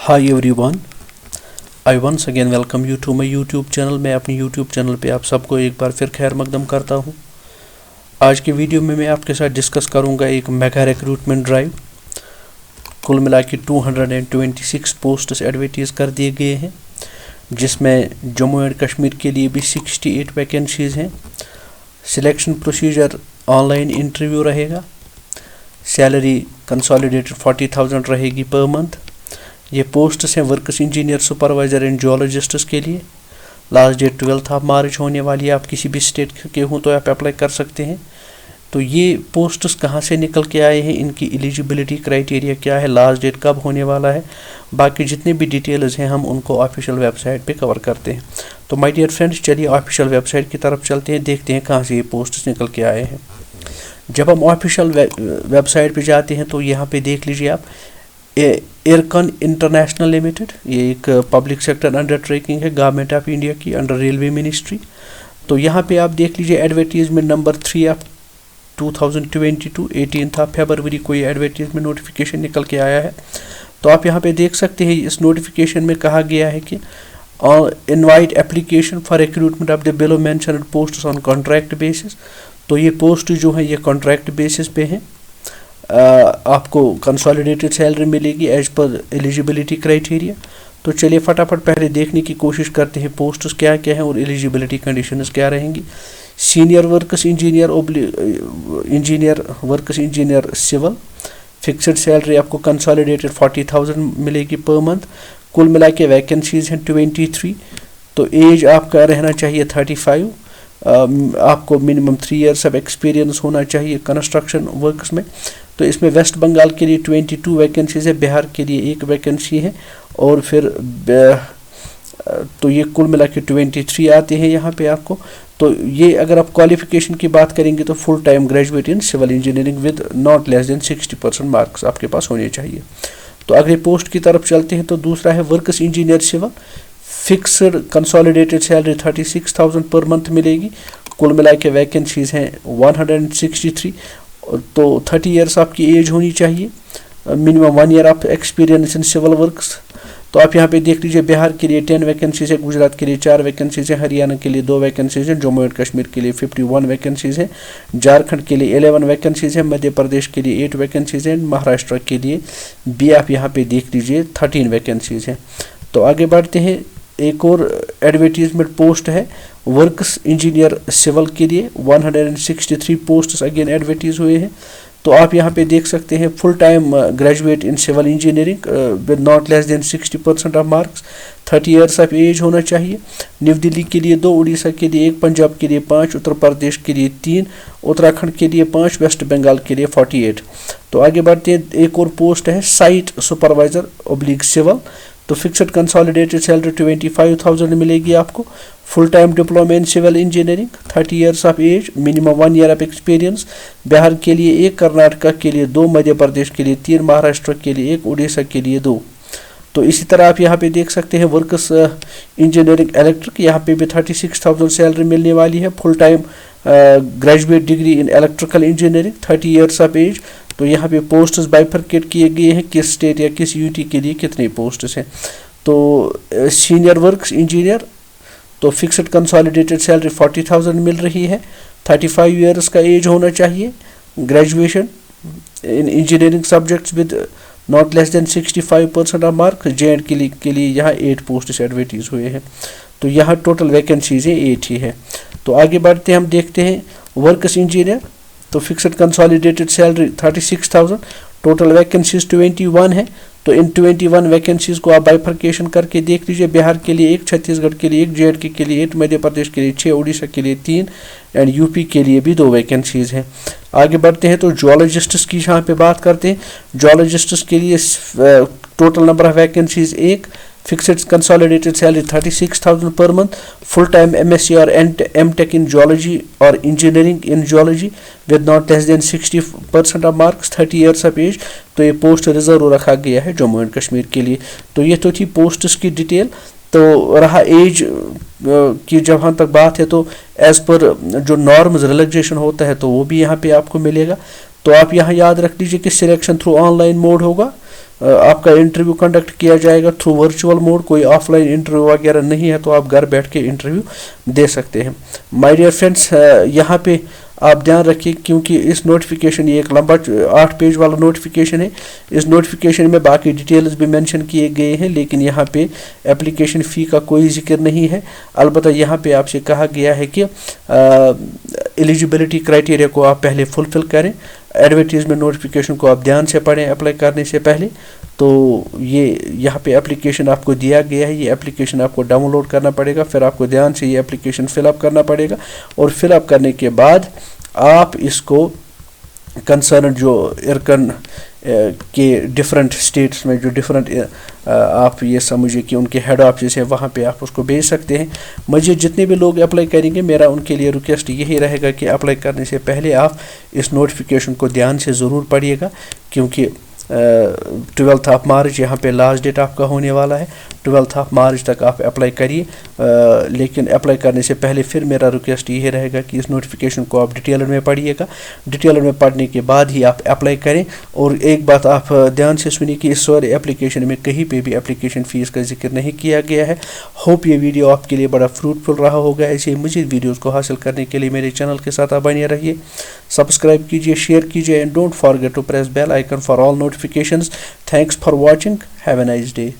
Hi everyone, I once again welcome you to my YouTube channel. मैं अपनी YouTube channel पे आप सबको एक बार फिर खैर मकदम करता हूँ। आज की वीडियो में मैं आपके साथ डिस्कस करूँगा एक मेगा रिक्रूटमेंट ड्राइव। कुल मिला के 226 पोस्ट्स एडवर्टाइज कर दिए गए हैं, जिसमें जम्मू एंड कश्मीर के लिए भी 68 वैकेंसीज़ हैं। सिलेक्शन प्रोसीजर ऑनलाइन इंटरव्यू रहेगा। सैलरी कंसोलिडेटेड 40,000 रहेगी पर मंथ। ये पोस्ट्स हैं वर्कस इंजीनियर, सुपरवाइज़र एंड जियोलॉजिस्ट्स के लिए। लास्ट डेट 12 मार्च होने वाली है। आप किसी भी स्टेट के हों तो आप अप्लाई कर सकते हैं। तो ये पोस्ट्स कहाँ से निकल के आए हैं, इनकी एलिजिबिलिटी क्राइटेरिया क्या है, लास्ट डेट कब होने वाला है, बाकी जितने भी डिटेल्स हैं हम उनको ऑफिशियल वेबसाइट पे कवर करते हैं। तो माय डियर फ्रेंड्स, चलिए ऑफिशियल वेबसाइट की तरफ चलते हैं, देखते हैं कहाँ से ये पोस्ट्स निकल के आए हैं। जब हम ऑफिशियल वेबसाइट पे जाते हैं तो यहाँ पे देख लीजिए आप, एयरकन इंटरनेशनल लिमिटेड, ये एक पब्लिक सेक्टर अंडरटेकिंग है गवर्नमेंट ऑफ इंडिया की अंडर रेलवे मिनिस्ट्री। तो यहाँ पे आप देख लीजिए एडवर्टीजमेंट नंबर 3 ऑफ 2022 18 फरवरी को ये एडवर्टीजमेंट नोटिफिकेशन निकल के आया है। तो आप यहाँ पे देख सकते हैं, इस नोटिफिकेशन में कहा गया है कि invite application for recruitment of the below mentioned posts on contract basis. तो ये पोस्ट जो है ये कॉन्ट्रैक्ट बेसिस पे हैं। आपको कंसोलिडेटेड सैलरी मिलेगी एज पर एलिजिबिलिटी क्राइटेरिया। तो चलिए फटाफट पहले देखने की कोशिश करते हैं पोस्ट्स क्या क्या हैं और एलिजिबिलिटी कंडीशंस क्या रहेंगी। Senior works engineer works engineer civil, fixed salary आपको कंसोलिडेटेड 40,000 मिलेगी पर मंथ। कुल मिला के वैकेंसीज हैं 23। तो एज आपका रहना चाहिए 35। आपको मिनिमम 3 इयर्स ऑफ एक्सपीरियंस होना चाहिए कंस्ट्रक्शन वर्क्स में। तो इसमें वेस्ट बंगाल के लिए 22 वैकेंसीज है, बिहार के लिए 1 वैकेंसी है, और फिर तो ये कुल मिला के 23 आते हैं यहाँ पे आपको। तो ये अगर आप क्वालिफिकेशन की बात करेंगे तो full time graduate in civil engineering with not less than 60% marks आपके पास होने चाहिए। तो अगले पोस्ट की तरफ चलते हैं। तो दूसरा है works engineer civil, fixed consolidated salary 36,000 per month मिलेगी। कुल मिला के वैकेंसीज हैं 163। तो 30 इयर्स आपकी एज होनी चाहिए, minimum 1 year of experience in civil works. तो आप यहाँ पे देख लीजिए, बिहार के लिए 10 वैकेंसीज है, गुजरात के लिए 4 वैकेंसीज है, हरियाणा के लिए 2 वैकेंसीज हैं, जम्मू एंड कश्मीर के लिए 51 वैकेंसीज हैं, झारखंड के लिए 11 वैकेंसीज हैं, मध्य प्रदेश के लिए 8 वैकेंसीज हैं, महाराष्ट्र के लिए भी आप यहाँ पे देख लीजिए 13 वैकेंसीज हैं। तो आगे बढ़ते हैं। एक और एडवर्टीजमेंट पोस्ट है वर्कस इंजीनियर सिविल के लिए, 163 पोस्ट्स अगेन एडवर्टीज हुए हैं। तो आप यहाँ पे देख सकते हैं full time graduate in civil engineering with not less than 60% of marks, 30 years of age होना चाहिए। न्यू दिल्ली के लिए 2, उड़ीसा के लिए 1, पंजाब के लिए 5, उत्तर प्रदेश के लिए 3, उत्तराखंड के लिए 5, वेस्ट बंगाल के लिए 48। तो आगे बढ़ते हैं। एक और पोस्ट है साइट सुपरवाइजर ऑब्लिक सिविल। तो फिक्स्ड कंसोलिडेटेड सैलरी 25,000 मिलेगी आपको। Full time diploma in civil engineering, 30 years of age, minimum 1 year of experience. Bihar के लिए 1, कर्नाटका के लिए 2, मध्य प्रदेश के लिए 3, महाराष्ट्र के लिए 1, उड़ीसा के लिए 2। तो इसी तरह आप यहाँ पे देख सकते हैं वर्कस इंजीनियरिंग इलेक्ट्रिक, यहाँ पे भी 36,000 सैलरी मिलने वाली है। Full time graduate degree in electrical engineering, 30 years of age. तो यहाँ पे पोस्ट्स बाइफरकेट किए गए हैं, किस स्टेट या किस यूटी के लिए कितने पोस्ट्स हैं। तो सीनियर वर्क्स इंजीनियर, तो फिक्स्ड कंसोलिडेटेड सैलरी 40,000 मिल रही है, 35 इयर्स का एज होना चाहिए, graduation in engineering subjects with not less than 65% of marks. जे के लिए यहाँ 8 पोस्ट्स एडवर्टीज हुए हैं। तो यहाँ टोटल वैकेंसीज 8 ही है। तो आगे बढ़ते हैं, हम देखते हैं वर्कस इंजीनियर। तो fixed consolidated salary 36,000, total vacancies 21 है। तो इन 21 वैकेंसीज को आप बाइफरकेशन करके देख लीजिए। बिहार के लिए 1, छत्तीसगढ़ के लिए 1, जे के लिए 1, मध्य प्रदेश के लिए 6, उड़ीसा के लिए 3 एंड यूपी के लिए भी 2 वैकेंसीज हैं। आगे बढ़ते हैं। तो जियोलॉजिस्ट्स की यहाँ पे बात करते हैं। जियोलॉजिस्ट्स के लिए total number of vacancies 1, fixed consolidated salary 36,000 per month, full time MSc और एमटेक इन जियोलॉजी और engineering in geology with not less than 60% of marks, 30 years of age. तो ये पोस्ट रिजर्व रखा गया है जम्मू एंड कश्मीर के लिए। तो ये तो थी पोस्ट्स की डिटेल। तो रहा एज की जहाँ तक बात है, तो एज पर जो नॉर्म्स रिलैक्सेशन होता है तो वो भी यहाँ पे आपको मिलेगा। तो आप यहाँ याद रख लीजिए कि सिलेक्शन थ्रू ऑनलाइन मोड होगा। आपका इंटरव्यू कंडक्ट किया जाएगा थ्रू वर्चुअल मोड, कोई ऑफलाइन इंटरव्यू वगैरह नहीं है, तो आप घर बैठ के इंटरव्यू दे सकते हैं। माय डियर फ्रेंड्स, यहाँ पे आप ध्यान रखिए क्योंकि इस नोटिफिकेशन, ये एक लंबा 8 पेज वाला नोटिफिकेशन है, इस नोटिफिकेशन में बाकी डिटेल्स भी मेंशन किए गए हैं, लेकिन यहाँ पे एप्लीकेशन फ़ी का कोई जिक्र नहीं है। अलबत्ता यहाँ पे आपसे कहा गया है कि एलिजिबिलिटी क्राइटेरिया को आप पहले फुलफिल करें। एडवर्टीजमेंट नोटिफिकेशन को आप ध्यान से पढ़ें अप्लाई करने से पहले। तो ये यहाँ पे एप्लीकेशन आपको दिया गया है, ये एप्लीकेशन आपको डाउनलोड करना पड़ेगा, फिर आपको ध्यान से ये एप्लीकेशन फिलअप करना पड़ेगा, और फिलअप करने के बाद आप इसको कंसर्न जो इरकन के डिफरेंट स्टेट्स में जो डिफरेंट आप ये समझिए कि उनके हेड ऑफिस है, वहाँ पे आप उसको भेज सकते हैं। मज़ीद जितने भी लोग अप्लाई करेंगे, मेरा उनके लिए रिक्वेस्ट यही रहेगा कि अप्लाई करने से पहले आप इस नोटिफिकेशन को ध्यान से ज़रूर पढ़िएगा, क्योंकि 12 ऑफ मार्च यहाँ पे लास्ट डेट आपका होने वाला है। 12 ऑफ मार्च तक आप अप्लाई करिए, लेकिन अप्लाई करने से पहले फिर मेरा रिक्वेस्ट ये रहेगा कि इस नोटिफिकेशन को आप डिटेल में पढ़िएगा। डिटेल में पढ़ने के बाद ही आप अप्लाई करें। और एक बात आप ध्यान से सुनिए कि इस सारे एप्लीकेशन में कहीं पे भी एप्लीकेशन फ़ीस का जिक्र नहीं किया गया है। होप ये वीडियो आपके लिए बड़ा फ्रूटफुल रहा होगा। ऐसे मज़ीद वीडियोज़ को हासिल करने के लिए मेरे चैनल के साथ आप बने रहिए, सब्सक्राइब कीजिए, शेयर कीजिए, and don't forget to press bell icon for all notifications. Thanks for watching. Have a nice day.